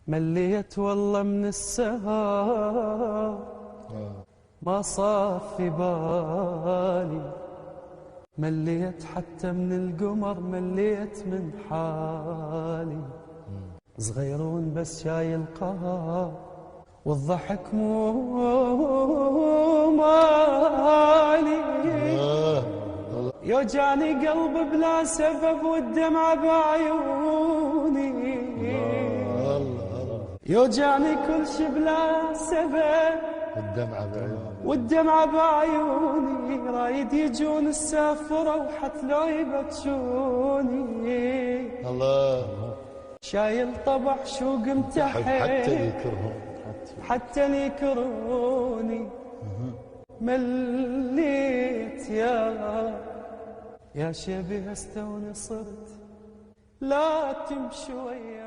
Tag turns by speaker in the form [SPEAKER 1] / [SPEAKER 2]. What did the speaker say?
[SPEAKER 1] مليت والله من السهر ما صار في بالي، مليت حتى من القمر، مليت من حالي. صغيرون بس شايل قهر والضحك مو مالي. يوجعني قلب بلا سبب والدمعة بعيوني، يوجعني كل شي بلا سبب والدمعة بعيوني. رايد يجون السافرة وحتلو يبكشوني.
[SPEAKER 2] الله
[SPEAKER 1] شايل طبع شوق امتحن حتى يكرهوني. مليت يا شبه استوني صرت لا تمشي وياي.